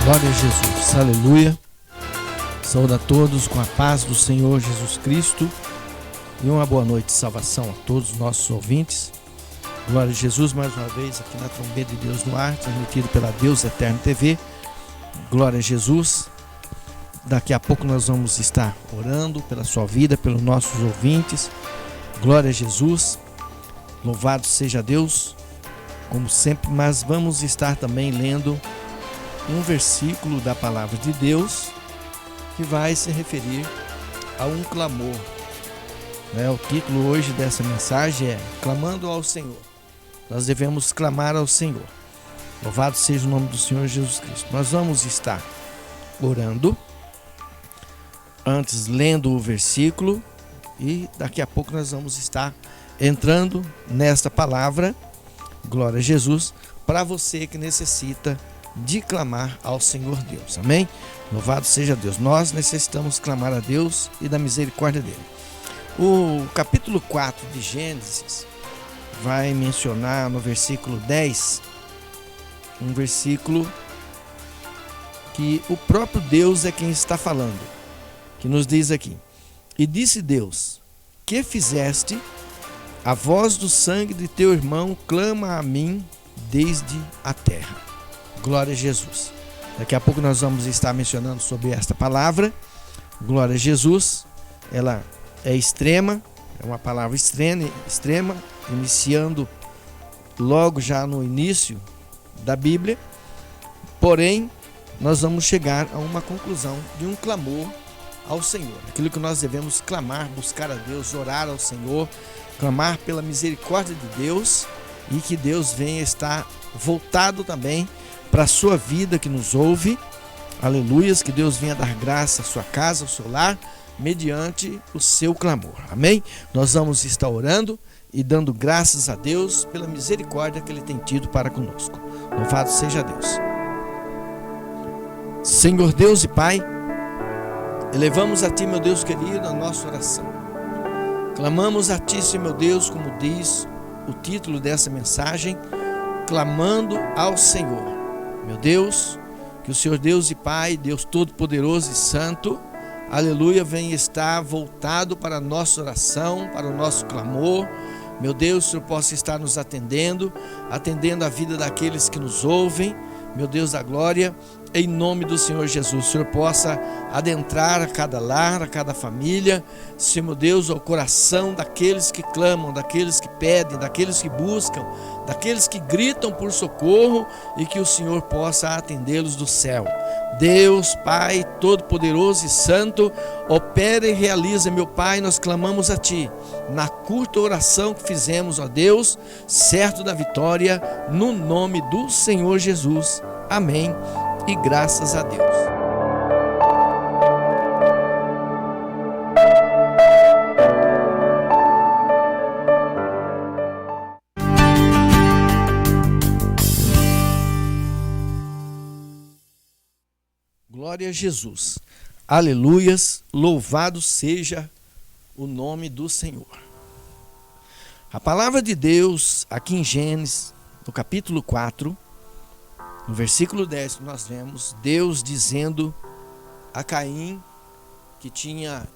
Glória a Jesus, aleluia. Saúde a todos com a paz do Senhor Jesus Cristo e uma boa noite de salvação a todos os nossos ouvintes. Glória a Jesus, mais uma vez aqui na Trombeta de Deus no ar, transmitido pela Deus Eterno TV. Glória a Jesus. Daqui a pouco nós vamos estar orando pela sua vida, pelos nossos ouvintes. Glória a Jesus. Louvado seja Deus, como sempre, mas vamos estar também lendo um versículo da palavra de Deus que vai se referir a um clamor. O título hoje dessa mensagem é Clamando ao Senhor. Nós devemos clamar ao Senhor. Louvado seja o nome do Senhor Jesus Cristo. Nós vamos estar orando, antes lendo o versículo, e daqui a pouco nós vamos estar entrando nesta palavra, glória a Jesus, para você que necessita de clamar ao Senhor Deus, amém? Louvado seja Deus. Nós necessitamos clamar a Deus e da misericórdia dele. O capítulo 4 de Gênesis vai mencionar no versículo 10 um versículo que o próprio Deus é quem está falando, que nos diz aqui: E disse Deus, que fizeste? A voz do sangue de teu irmão clama a mim desde a terra. Glória a Jesus. Daqui a pouco nós vamos estar mencionando sobre esta palavra. Glória a Jesus. Ela é extrema, é uma palavra extrema, iniciando logo já no início da Bíblia. Porém, nós vamos chegar a uma conclusão de um clamor ao Senhor. Aquilo que nós devemos clamar, buscar a Deus, orar ao Senhor, clamar pela misericórdia de Deus, e que Deus venha estar voltado também para a sua vida que nos ouve. Aleluias, que Deus venha dar graça à sua casa, ao seu lar, mediante o seu clamor. Amém? Nós vamos estar orando e dando graças a Deus pela misericórdia que Ele tem tido para conosco. Louvado seja Deus. Senhor Deus e Pai, elevamos a Ti, meu Deus querido, a nossa oração. Clamamos a Ti, Senhor meu Deus, como diz o título dessa mensagem, clamando ao Senhor. Meu Deus, que o Senhor Deus e Pai, Deus Todo-Poderoso e Santo, aleluia, venha estar voltado para a nossa oração, para o nosso clamor. Meu Deus, o Senhor possa estar nos atendendo a vida daqueles que nos ouvem. Meu Deus da glória, em nome do Senhor Jesus, o Senhor possa adentrar a cada lar, a cada família, Senhor meu Deus, ao coração daqueles que clamam, daqueles que pedem, daqueles que buscam, daqueles que gritam por socorro, e que o Senhor possa atendê-los do céu. Deus, Pai Todo-Poderoso e Santo, opera e realiza, meu Pai, nós clamamos a Ti, na curta oração que fizemos, ó Deus, certo da vitória, no nome do Senhor Jesus. Amém. E graças a Deus. Glória a Jesus. Aleluias. Louvado seja o nome do Senhor. A palavra de Deus aqui em Gênesis, no capítulo 4, no versículo 10, nós vemos Deus dizendo a Caim, que tinha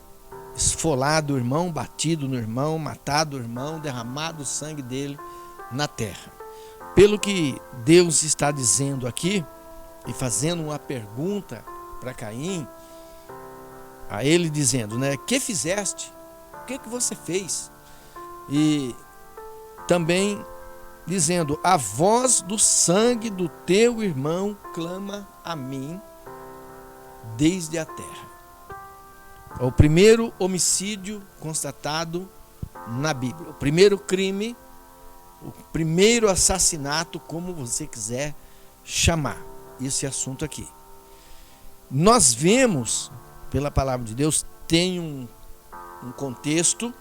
esfolado o irmão, batido no irmão, matado o irmão, derramado o sangue dele na terra. Pelo que Deus está dizendo aqui, e fazendo uma pergunta para Caim, a ele dizendo, que fizeste? O que você fez? E também dizendo, a voz do sangue do teu irmão clama a mim desde a terra. É o primeiro homicídio constatado na Bíblia. O primeiro crime, o primeiro assassinato, como você quiser chamar esse assunto aqui. Nós vemos, pela palavra de Deus, tem um contexto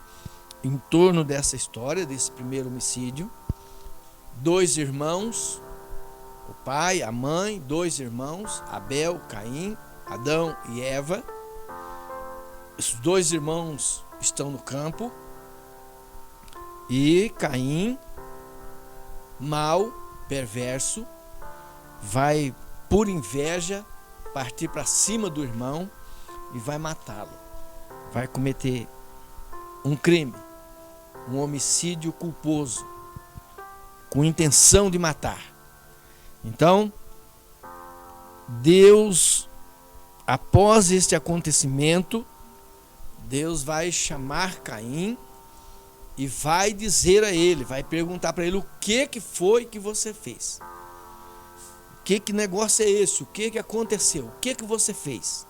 em torno dessa história, desse primeiro homicídio. 2 irmãos, o pai, a mãe, 2 irmãos, Abel, Caim, Adão e Eva. Esses 2 irmãos estão no campo e Caim, mau, perverso, vai por inveja partir para cima do irmão e vai matá-lo. Vai cometer um crime, um homicídio culposo, com intenção de matar. Então, Deus, após este acontecimento, Deus vai chamar Caim e vai dizer a ele, vai perguntar para ele: o que foi que você fez? Que negócio é esse? O que aconteceu? O que você fez?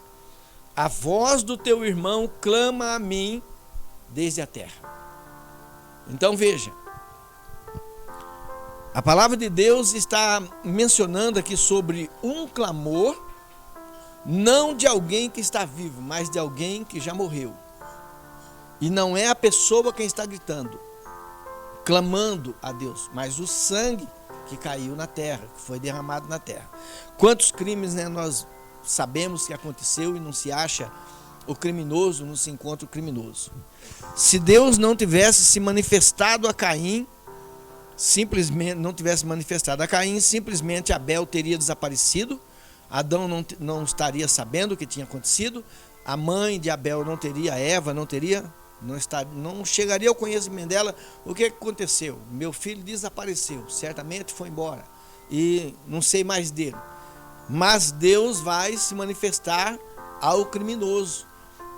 A voz do teu irmão clama a mim desde a terra. Então veja, a palavra de Deus está mencionando aqui sobre um clamor, não de alguém que está vivo, mas de alguém que já morreu. E não é a pessoa quem está gritando, clamando a Deus, mas o sangue que caiu na terra, que foi derramado na terra. Quantos crimes, nós sabemos que aconteceu e não se acha o criminoso, não se encontra o criminoso. Se Deus não tivesse se manifestado a Caim, simplesmente Abel teria desaparecido, Adão não estaria sabendo o que tinha acontecido, a mãe de Abel não teria, Eva não chegaria ao conhecimento dela o que aconteceu. Meu filho desapareceu, certamente foi embora e não sei mais dele. Mas Deus vai se manifestar ao criminoso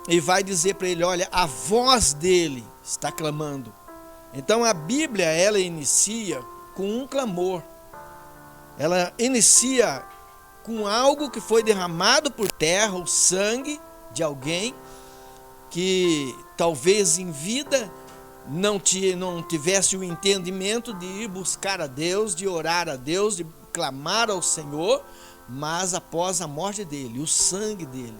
e vai dizer para ele: olha, a voz dele está clamando. Então a Bíblia, ela inicia com um clamor, ela inicia com algo que foi derramado por terra, o sangue de alguém que talvez em vida não tivesse o entendimento de ir buscar a Deus, de orar a Deus, de clamar ao Senhor, mas após a morte dele, o sangue dele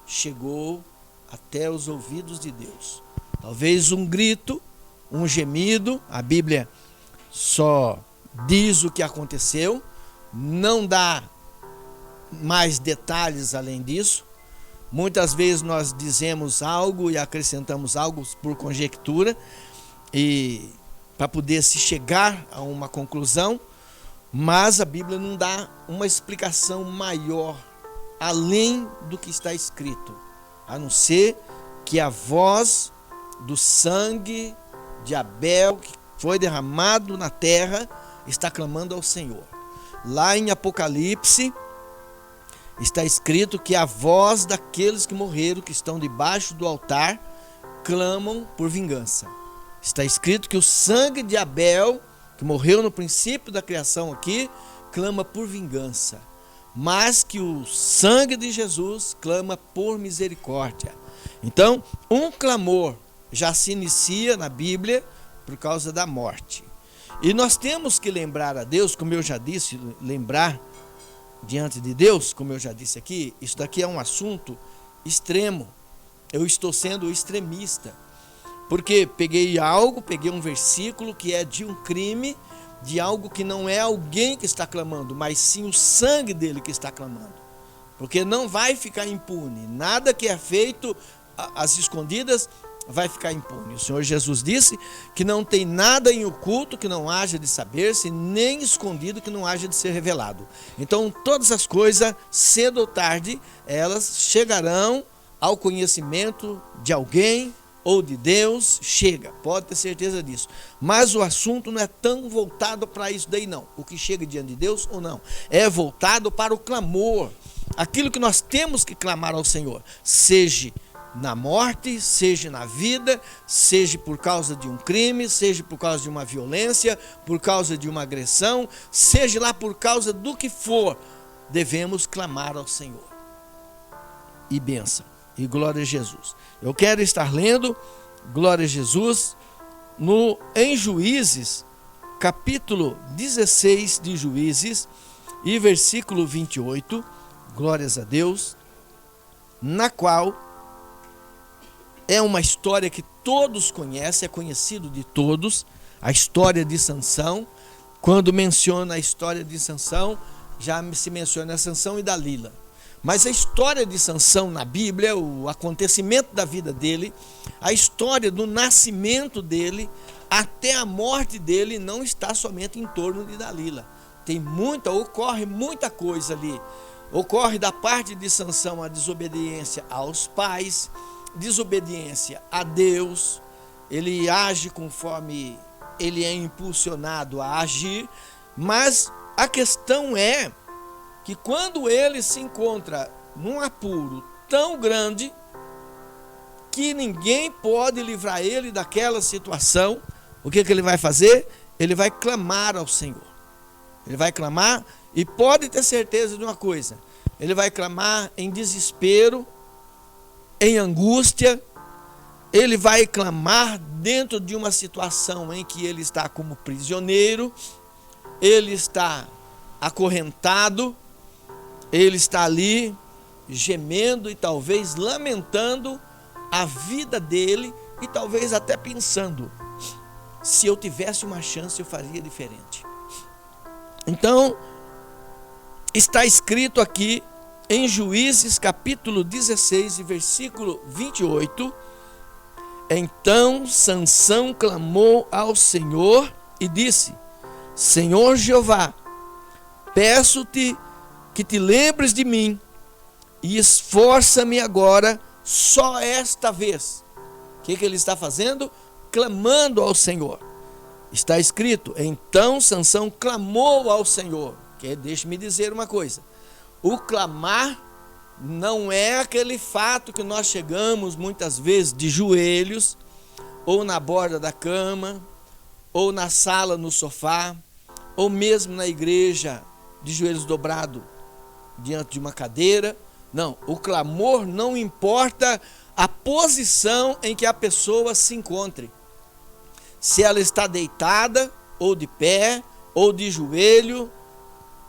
chegou até os ouvidos de Deus. Talvez um grito, um gemido, a Bíblia só diz o que aconteceu, não dá mais detalhes além disso. Muitas vezes nós dizemos algo e acrescentamos algo por conjectura e para poder se chegar a uma conclusão, mas a Bíblia não dá uma explicação maior além do que está escrito, a não ser que a voz do sangue de Abel que foi derramado na terra está clamando ao Senhor. Lá em Apocalipse está escrito que a voz daqueles que morreram, que estão debaixo do altar, clamam por vingança. Está escrito que o sangue de Abel, que morreu no princípio da criação aqui, clama por vingança, mas que o sangue de Jesus clama por misericórdia. Então, um clamor já se inicia na Bíblia por causa da morte. E nós temos que lembrar a Deus, como eu já disse, lembrar diante de Deus, como eu já disse aqui, isso daqui é um assunto extremo. Eu estou sendo extremista, porque peguei um versículo que é de um crime, de algo que não é alguém que está clamando, mas sim o sangue dele que está clamando. Porque não vai ficar impune, nada que é feito às escondidas vai ficar impune. O Senhor Jesus disse que não tem nada em oculto que não haja de saber-se, nem escondido que não haja de ser revelado. Então todas as coisas, cedo ou tarde, elas chegarão ao conhecimento de alguém ou de Deus, pode ter certeza disso. Mas o assunto não é tão voltado para isso daí não, o que chega diante de Deus ou não, é voltado para o clamor, aquilo que nós temos que clamar ao Senhor, seja na morte, seja na vida, seja por causa de um crime, seja por causa de uma violência, por causa de uma agressão, seja lá por causa do que for, devemos clamar ao Senhor. E bênção, e glória a Jesus. Eu quero estar lendo, glória a Jesus, em Juízes, capítulo 16 de Juízes, e versículo 28, glórias a Deus, na qual é uma história que todos conhecem, é conhecido de todos, a história de Sansão. Quando menciona a história de Sansão, já se menciona a Sansão e Dalila. Mas a história de Sansão na Bíblia, o acontecimento da vida dele, a história do nascimento dele, até a morte dele, não está somente em torno de Dalila. Ocorre muita coisa ali. Ocorre da parte de Sansão a desobediência aos pais, desobediência a Deus. Ele age conforme ele é impulsionado a agir, mas a questão é que quando ele se encontra num apuro tão grande que ninguém pode livrar ele daquela situação, o que ele vai fazer? Ele vai clamar ao Senhor. Ele vai clamar, e pode ter certeza de uma coisa: ele vai clamar em desespero, em angústia. Ele vai clamar dentro de uma situação em que ele está como prisioneiro, ele está acorrentado, ele está ali gemendo e talvez lamentando a vida dele e talvez até pensando: se eu tivesse uma chance eu faria diferente. Então, está escrito aqui em Juízes capítulo 16 e versículo 28, então Sansão clamou ao Senhor e disse: Senhor Jeová, peço-te que te lembres de mim e esforça-me agora só esta vez. O que ele está fazendo? Clamando ao Senhor. Está escrito, então Sansão clamou ao Senhor. Deixe-me dizer uma coisa: o clamar não é aquele fato que nós chegamos muitas vezes de joelhos, ou na borda da cama, ou na sala, no sofá, ou mesmo na igreja, de joelhos dobrados diante de uma cadeira. Não, o clamor não importa a posição em que a pessoa se encontre. Se ela está deitada, ou de pé, ou de joelho,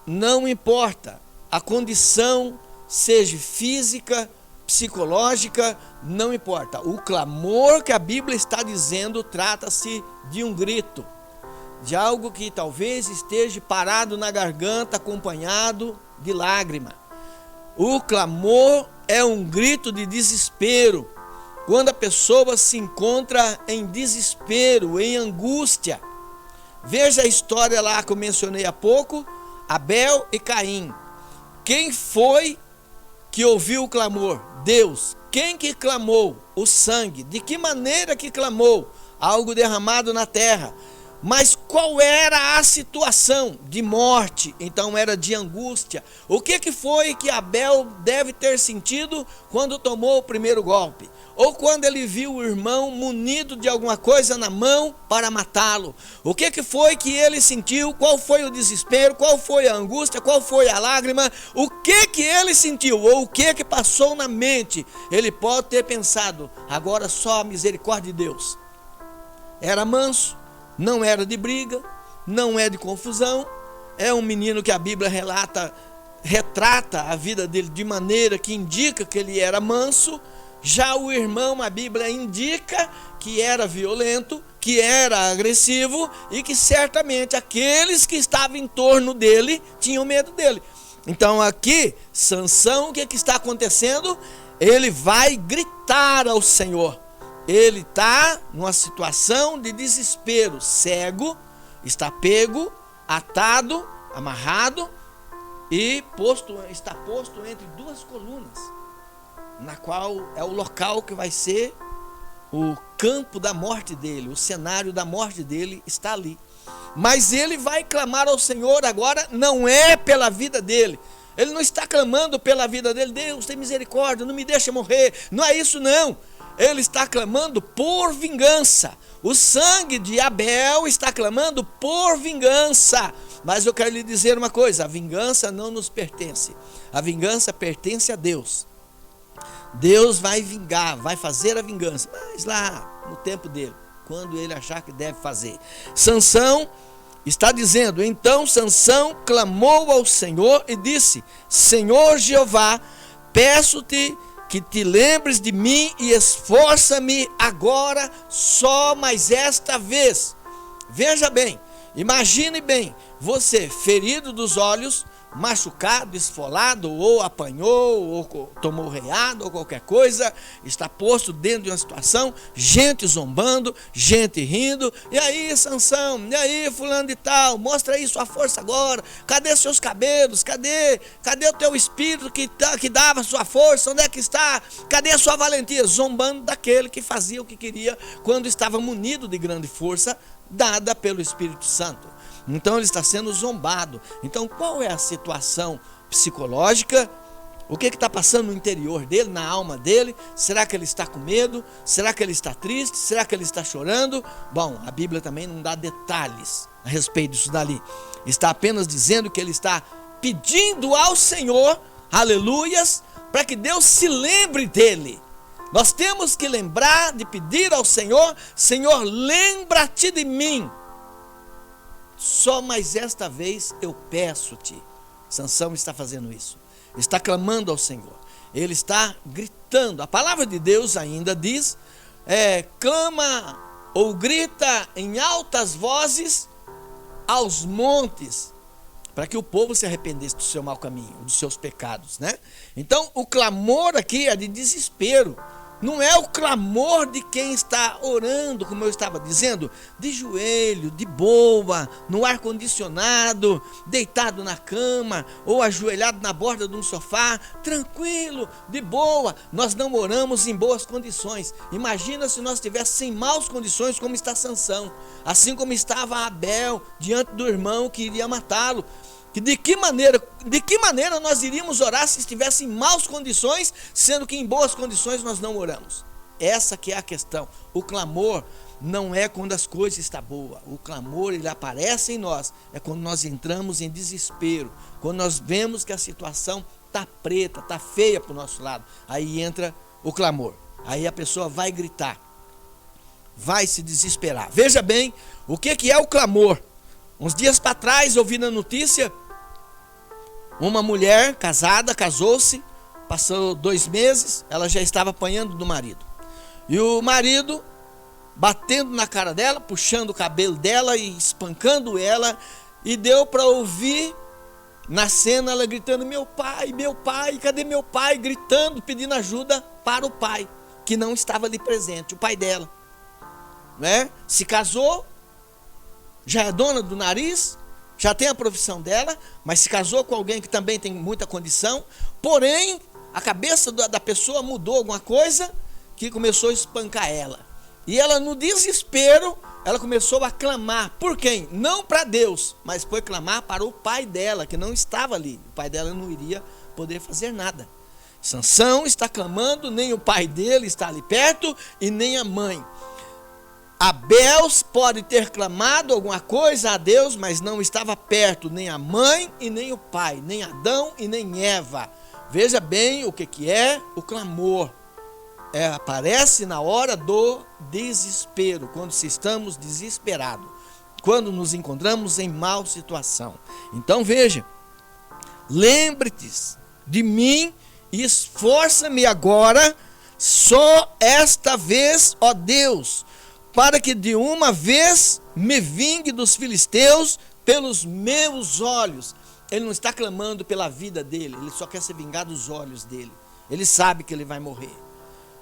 não importa. A condição, seja física, psicológica, não importa. O clamor que a Bíblia está dizendo trata-se de um grito, de algo que talvez esteja parado na garganta, acompanhado de lágrima. O clamor é um grito de desespero, quando a pessoa se encontra em desespero, em angústia. Veja a história lá que eu mencionei há pouco, Abel e Caim. Quem foi que ouviu o clamor? Deus. Quem que clamou? O sangue. De que maneira que clamou? Algo derramado na terra. Mas qual era a situação? De morte, então era de angústia. O que foi que Abel deve ter sentido quando tomou o primeiro golpe? Ou quando ele viu o irmão munido de alguma coisa na mão para matá-lo? O que foi que ele sentiu? Qual foi o desespero? Qual foi a angústia? Qual foi a lágrima? O que ele sentiu? Ou o que passou na mente? Ele pode ter pensado: agora só a misericórdia de Deus. Era manso, não era de briga, não é de confusão. É um menino que a Bíblia retrata a vida dele de maneira que indica que ele era manso. Já o irmão, a Bíblia indica que era violento, que era agressivo e que certamente aqueles que estavam em torno dele tinham medo dele. Então aqui, Sansão, o que está acontecendo? Ele vai gritar ao Senhor. Ele está numa situação de desespero, cego, está pego, atado, amarrado e está posto entre duas colunas, na qual é o local que vai ser o campo da morte dele, o cenário da morte dele está ali. Mas ele vai clamar ao Senhor agora, não é pela vida dele. Ele não está clamando pela vida dele: Deus, tem misericórdia, não me deixa morrer. Não é isso, não. Ele está clamando por vingança. O sangue de Abel está clamando por vingança. Mas eu quero lhe dizer uma coisa: a vingança não nos pertence. A vingança pertence a Deus. Deus vai vingar, vai fazer a vingança, mas lá no tempo dele, quando ele achar que deve fazer. Sansão está dizendo: então Sansão clamou ao Senhor e disse: Senhor Jeová, peço-te que te lembres de mim e esforça-me agora só mais esta vez. Veja bem, imagine bem, você ferido dos olhos, machucado, esfolado, ou apanhou, ou tomou reiado, ou qualquer coisa, está posto dentro de uma situação, gente zombando, gente rindo. E aí, Sansão? E aí, fulano de tal? Mostra aí sua força agora. Cadê seus cabelos? Cadê o teu espírito que dava sua força? Onde é que está? Cadê a sua valentia? Zombando daquele que fazia o que queria quando estava munido de grande força dada pelo Espírito Santo. Então ele está sendo zombado. Então qual é a situação psicológica? O que está passando no interior dele, na alma dele? Será que ele está com medo? Será que ele está triste? Será que ele está chorando? Bom, a Bíblia também não dá detalhes a respeito disso dali. Está apenas dizendo que ele está pedindo ao Senhor, aleluias, para que Deus se lembre dele. Nós temos que lembrar de pedir ao Senhor: Senhor, lembra-te de mim. Só mais esta vez eu peço-te. Sansão está fazendo isso. Está clamando ao Senhor. Ele está gritando. A palavra de Deus ainda diz: clama ou grita em altas vozes aos montes, para que o povo se arrependesse do seu mau caminho, dos seus pecados, né? Então o clamor aqui é de desespero. Não é o clamor de quem está orando, como eu estava dizendo, de joelho, de boa, no ar-condicionado, deitado na cama, ou ajoelhado na borda de um sofá, tranquilo, de boa. Nós não oramos em boas condições. Imagina se nós estivéssemos em maus condições, como está Sansão, assim como estava Abel, diante do irmão que iria matá-lo. De que maneira nós iríamos orar se estivesse em maus condições, sendo que em boas condições nós não oramos? Essa que é a questão. O clamor não é quando as coisas estão boas. O clamor, ele aparece em nós, é quando nós entramos em desespero, quando nós vemos que a situação está preta, está feia para o nosso lado. Aí entra o clamor. Aí a pessoa vai gritar, vai se desesperar. Veja bem o que é o clamor. Uns dias para trás eu vi na notícia uma mulher casada, casou-se, passou 2 meses, ela já estava apanhando do marido. E o marido batendo na cara dela, puxando o cabelo dela e espancando ela. E deu para ouvir na cena ela gritando: meu pai, cadê meu pai? Gritando, pedindo ajuda para o pai, que não estava ali presente, o pai dela, né? Se casou, já é dona do nariz, já tem a profissão dela, mas se casou com alguém que também tem muita condição, porém a cabeça da pessoa mudou alguma coisa, que começou a espancar ela. E ela, no desespero, ela começou a clamar. Por quem? Não para Deus, mas foi clamar para o pai dela, que não estava ali. O pai dela não iria poder fazer nada. Sansão está clamando, nem o pai dele está ali perto, e nem a mãe. Abel pode ter clamado alguma coisa a Deus, mas não estava perto nem a mãe e nem o pai, nem Adão e nem Eva. Veja bem o que é o clamor. Aparece na hora do desespero, quando estamos desesperados, quando nos encontramos em mal situação. Então veja: lembre-te de mim e esforça-me agora, só esta vez, ó Deus, para que de uma vez me vingue dos filisteus pelos meus olhos. Ele não está clamando pela vida dele, ele só quer se vingar dos olhos dele. Ele sabe que ele vai morrer.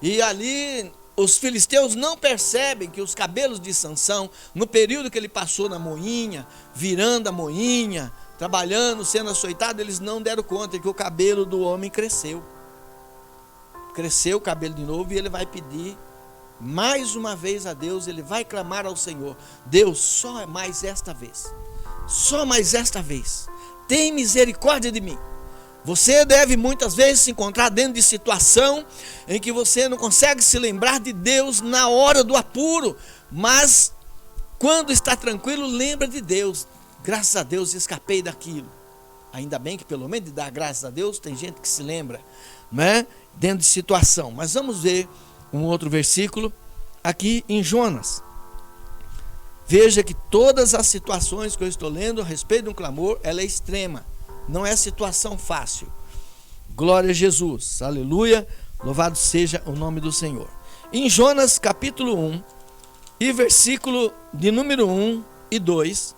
E ali os filisteus não percebem que os cabelos de Sansão, no período que ele passou na moinha, virando a moinha, trabalhando, sendo açoitado, eles não deram conta que o cabelo do homem cresceu. Cresceu o cabelo de novo, e ele vai pedir mais uma vez a Deus, ele vai clamar ao Senhor: Deus, só mais esta vez, só mais esta vez, tem misericórdia de mim. Você deve muitas vezes se encontrar dentro de situação em que você não consegue se lembrar de Deus na hora do apuro, mas quando está tranquilo, lembra de Deus. Graças a Deus escapei daquilo. Ainda bem que pelo menos de dar graças a Deus tem gente que se lembra, né? Dentro de situação. Mas vamos ver um outro versículo aqui em Jonas. Veja que todas as situações que eu estou lendo a respeito de um clamor, ela é extrema. Não é situação fácil. Glória a Jesus, aleluia, louvado seja o nome do Senhor. Em Jonas capítulo 1 e versículo de número 1 e 2,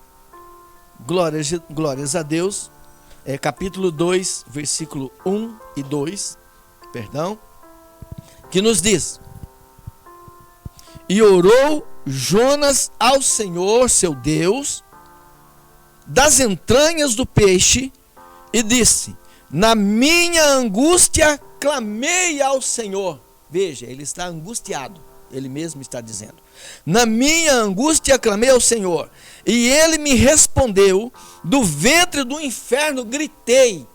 glórias a Deus, capítulo 2, versículo 1 e 2, que nos diz: E orou Jonas ao Senhor, seu Deus, das entranhas do peixe, e disse: Na minha angústia clamei ao Senhor. Veja, ele está angustiado, ele mesmo está dizendo: Na minha angústia clamei ao Senhor, e ele me respondeu. Do ventre do inferno gritei.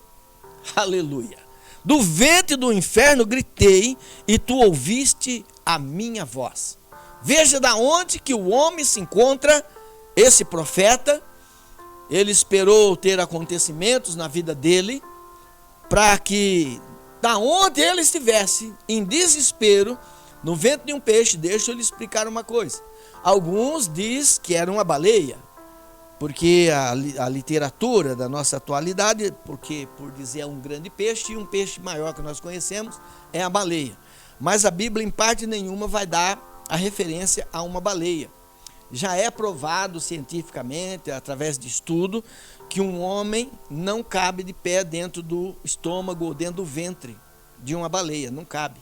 Aleluia. Do ventre do inferno gritei, e tu ouviste a minha voz. Veja da onde que o homem se encontra, esse profeta. Ele esperou ter acontecimentos na vida dele, para que, da onde ele estivesse, em desespero, no ventre de um peixe. Deixa eu lhe explicar uma coisa. Alguns dizem que era uma baleia, porque a literatura da nossa atualidade, porque por dizer é um grande peixe, e um peixe maior que nós conhecemos é a baleia. Mas a Bíblia em parte nenhuma vai dar a referência a uma baleia. Já é provado cientificamente, através de estudo, que um homem não cabe de pé dentro do estômago ou dentro do ventre de uma baleia, não cabe.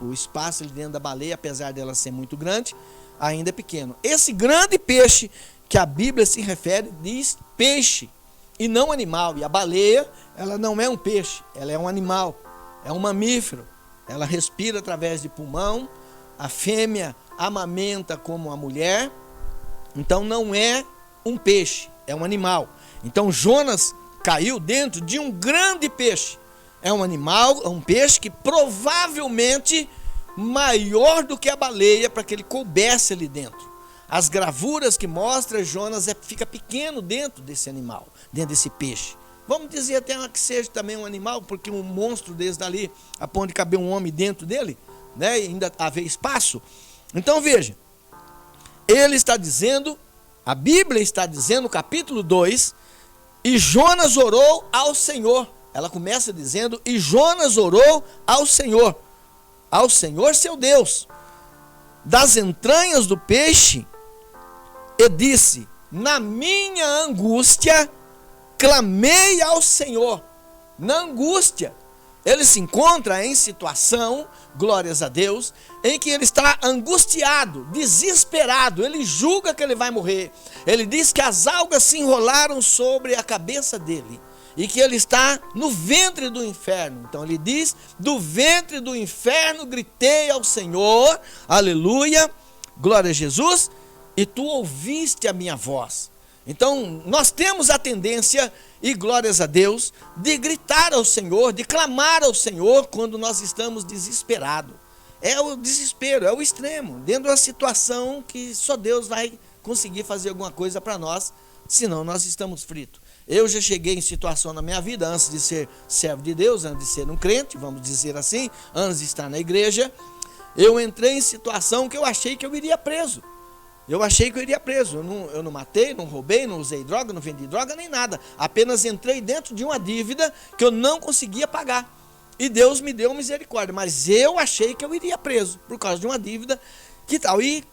O espaço dentro da baleia, apesar dela ser muito grande, ainda é pequeno. Esse grande peixe que a Bíblia se refere, diz peixe e não animal. E a baleia, ela não é um peixe, ela é um animal, é um mamífero. Ela respira através de pulmão, a fêmea amamenta como a mulher. Então não é um peixe, é um animal. Então Jonas caiu dentro de um grande peixe. É um animal, é um peixe que provavelmente maior do que a baleia, para que ele coubesse ali dentro. As gravuras que mostram, Jonas fica pequeno dentro desse animal, dentro desse peixe. Vamos dizer até que seja também um animal, porque um monstro desse dali, a ponto de caber um homem dentro dele, né, e ainda haver espaço. Então veja, ele está dizendo, a Bíblia está dizendo, no capítulo 2, e Jonas orou ao Senhor. Ela começa dizendo, e Jonas orou ao Senhor seu Deus, das entranhas do peixe, e disse: Na minha angústia clamei ao Senhor. Na angústia, ele se encontra em situação, glórias a Deus, em que ele está angustiado, desesperado. Ele julga que ele vai morrer. Ele diz que as algas se enrolaram sobre a cabeça dele e que ele está no ventre do inferno. Então ele diz: do ventre do inferno gritei ao Senhor, aleluia, glória a Jesus, e tu ouviste a minha voz. Então nós temos a tendência, e glórias a Deus, de gritar ao Senhor, de clamar ao Senhor quando nós estamos desesperados. É o desespero, é o extremo, dentro de uma situação que só Deus vai conseguir fazer alguma coisa para nós, senão nós estamos fritos. Eu já cheguei em situação na minha vida, antes de ser servo de Deus, antes de ser um crente, vamos dizer assim, antes de estar na igreja, eu entrei em situação que eu achei que eu iria preso. Eu não matei, não roubei, não usei droga, não vendi droga, nem nada. Apenas entrei dentro de uma dívida que eu não conseguia pagar. E Deus me deu misericórdia, mas eu achei que eu iria preso por causa de uma dívida. Que tal? E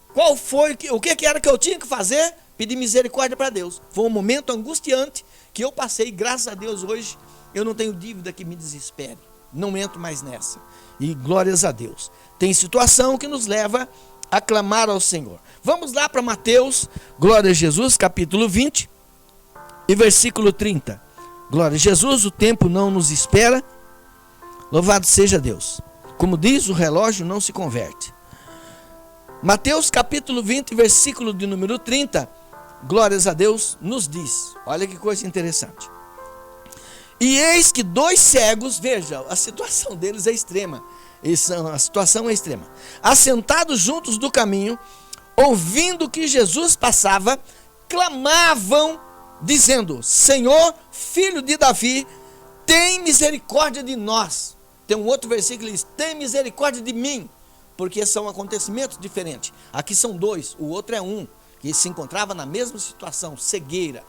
o que era que eu tinha que fazer? Pedir misericórdia para Deus. Foi um momento angustiante que eu passei, graças a Deus hoje eu não tenho dívida que me desespere. Não entro mais nessa. E glórias a Deus. Tem situação que nos leva a clamar ao Senhor. Vamos lá para Mateus, glória a Jesus, capítulo 20 e versículo 30. Glória a Jesus, o tempo não nos espera. Louvado seja Deus. Como diz, o relógio não se converte. Mateus capítulo 20, versículo de número 30, glórias a Deus, nos diz, olha que coisa interessante. E eis que dois cegos, veja, a situação deles é extrema. A situação é extrema. Assentados juntos do caminho, ouvindo que Jesus passava, clamavam, dizendo: Senhor, filho de Davi, tem misericórdia de nós. Tem um outro versículo que diz: tem misericórdia de mim, porque são acontecimentos diferentes. Aqui são dois, o outro é um, que se encontrava na mesma situação, cegueira,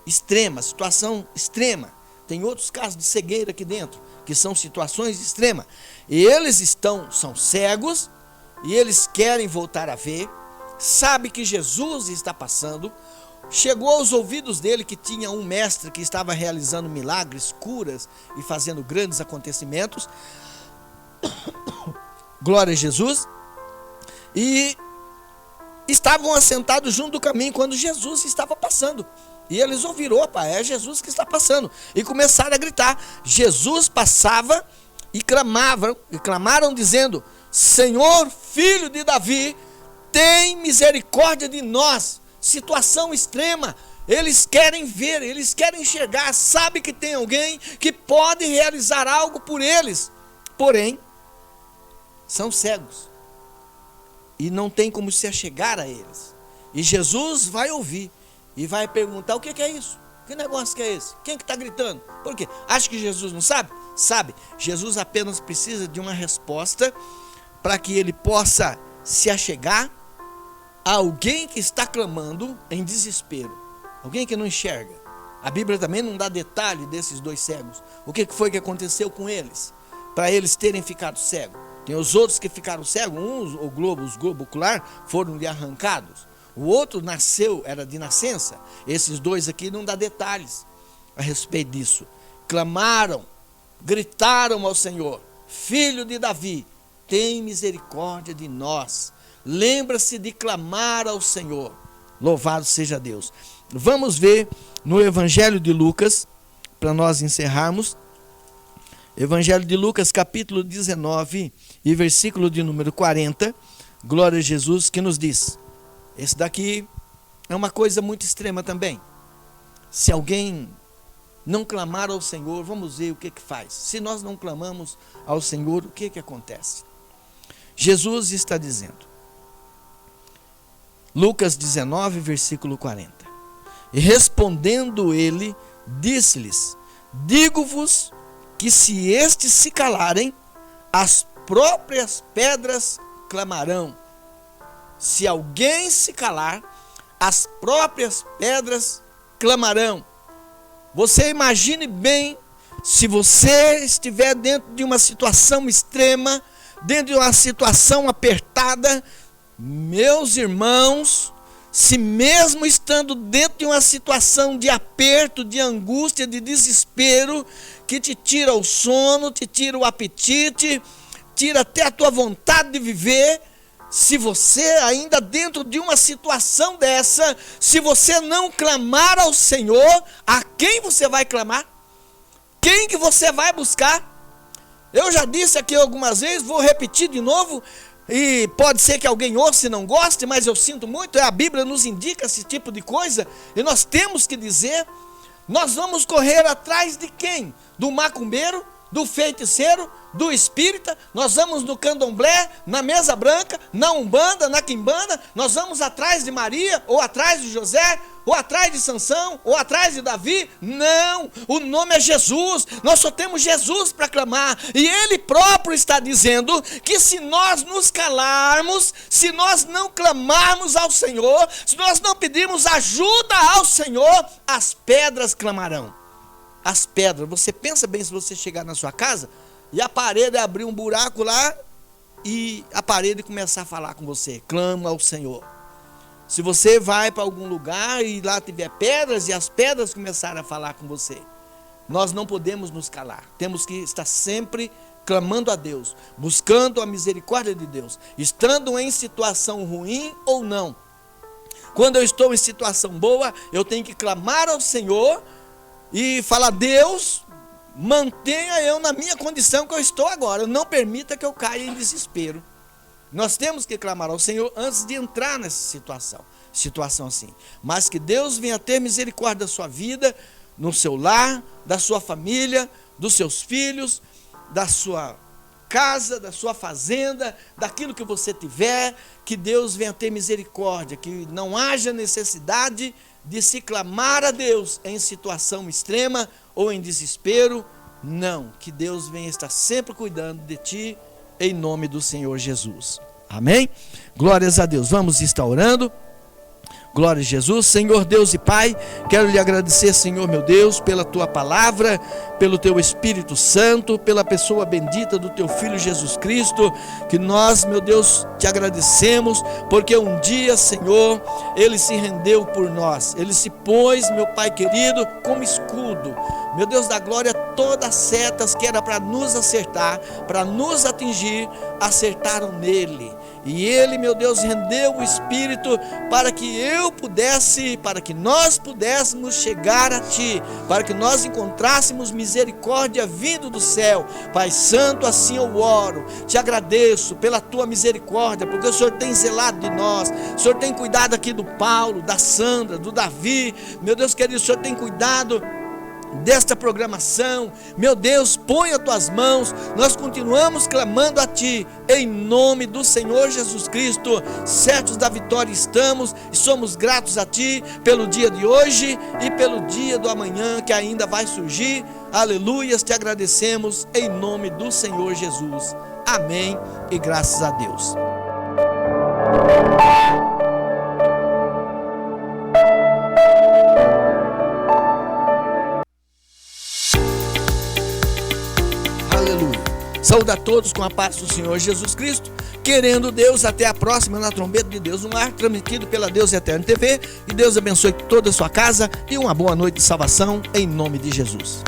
extrema, situação extrema. Tem outros casos de cegueira aqui dentro, que são situações extremas. E eles são cegos, e eles querem voltar a ver, sabe que Jesus está passando, chegou aos ouvidos dele que tinha um mestre que estava realizando milagres, curas e fazendo grandes acontecimentos. Glória a Jesus. E estavam assentados junto do caminho quando Jesus estava passando. E eles ouviram: opa, é Jesus que está passando. E começaram a gritar. Jesus passava e clamaram dizendo: Senhor, filho de Davi, tem misericórdia de nós. Situação extrema. Eles querem ver, eles querem enxergar, sabe que tem alguém que pode realizar algo por eles. Porém, são cegos e não tem como se achegar a eles. E Jesus vai ouvir e vai perguntar: o que é isso? Que negócio que é esse? Quem que está gritando? Por quê? Acha que Jesus não sabe? Sabe. Jesus apenas precisa de uma resposta para que ele possa se achegar a alguém que está clamando em desespero, alguém que não enxerga. A Bíblia também não dá detalhe desses dois cegos. O que foi que aconteceu com eles para eles terem ficado cegos? Tem os outros que ficaram cegos, os globos ocular foram lhe arrancados. O outro nasceu, era de nascença. Esses dois aqui não dá detalhes a respeito disso. Clamaram, gritaram ao Senhor: Filho de Davi, tem misericórdia de nós. Lembra-se de clamar ao Senhor. Louvado seja Deus. Vamos ver no Evangelho de Lucas, para nós encerrarmos. Evangelho de Lucas, capítulo 19 e versículo de número 40. Glória a Jesus, que nos diz. Esse daqui é uma coisa muito extrema também. Se alguém não clamar ao Senhor, vamos ver o que faz. Se nós não clamamos ao Senhor, o que acontece? Jesus está dizendo, Lucas 19, versículo 40. E respondendo ele, disse-lhes: digo-vos que se estes se calarem, as próprias pedras clamarão. Se alguém se calar, as próprias pedras clamarão. Você imagine bem, se você estiver dentro de uma situação extrema, dentro de uma situação apertada, meus irmãos, se mesmo estando dentro de uma situação de aperto, de angústia, de desespero, que te tira o sono, te tira o apetite, tira até a tua vontade de viver, se você ainda dentro de uma situação dessa, se você não clamar ao Senhor, a quem você vai clamar? Quem que você vai buscar? Eu já disse aqui algumas vezes, vou repetir de novo, e pode ser que alguém ouça e não goste, mas eu sinto muito, a Bíblia nos indica esse tipo de coisa, e nós temos que dizer. Nós vamos correr atrás de quem? Do macumbeiro, do feiticeiro, do espírita? Nós vamos no candomblé, na mesa branca, na umbanda, na quimbanda? Nós vamos atrás de Maria, ou atrás de José, ou atrás de Sansão, ou atrás de Davi? Não, o nome é Jesus. Nós só temos Jesus para clamar, e Ele próprio está dizendo que se nós nos calarmos, se nós não clamarmos ao Senhor, se nós não pedirmos ajuda ao Senhor, as pedras clamarão. As pedras, você pensa bem, se você chegar na sua casa e a parede abrir um buraco lá e a parede começar a falar com você, clama ao Senhor. Se você vai para algum lugar e lá tiver pedras e as pedras começarem a falar com você, nós não podemos nos calar, temos que estar sempre clamando a Deus, buscando a misericórdia de Deus, estando em situação ruim ou não. Quando eu estou em situação boa, eu tenho que clamar ao Senhor e falar: Deus, mantenha eu na minha condição que eu estou agora, não permita que eu caia em desespero. Nós temos que clamar ao Senhor antes de entrar nessa situação assim. Mas que Deus venha ter misericórdia da sua vida, no seu lar, da sua família, dos seus filhos, da sua casa, da sua fazenda, daquilo que você tiver. Que Deus venha ter misericórdia, que não haja necessidade de se clamar a Deus em situação extrema ou em desespero. Não, que Deus venha estar sempre cuidando de ti, em nome do Senhor Jesus. Amém? Glórias a Deus. Vamos estar orando. Glória a Jesus. Senhor Deus e Pai, quero lhe agradecer, Senhor meu Deus, pela tua palavra, pelo teu Espírito Santo, pela pessoa bendita do teu Filho Jesus Cristo, que nós, meu Deus, te agradecemos, porque um dia, Senhor, ele se rendeu por nós, ele se pôs, meu Pai querido, como escudo, meu Deus da glória, todas as setas que era para nos acertar, para nos atingir, acertaram nele. E ele, meu Deus, rendeu o Espírito para que eu pudesse, para que nós pudéssemos chegar a Ti, para que nós encontrássemos misericórdia vindo do céu. Pai Santo, assim eu oro, te agradeço pela Tua misericórdia, porque o Senhor tem zelado de nós, o Senhor tem cuidado aqui do Paulo, da Sandra, do Davi, meu Deus querido, o Senhor tem cuidado desta programação, meu Deus, põe as tuas mãos, nós continuamos clamando a Ti, em nome do Senhor Jesus Cristo, certos da vitória estamos, e somos gratos a Ti, pelo dia de hoje, e pelo dia do amanhã, que ainda vai surgir, aleluias, te agradecemos, em nome do Senhor Jesus, amém, e graças a Deus. Saúde a todos com a paz do Senhor Jesus Cristo, querendo Deus, até a próxima na Trombeta de Deus no Ar, transmitido pela Deus Eterno TV, e Deus abençoe toda a sua casa, e uma boa noite de salvação, em nome de Jesus.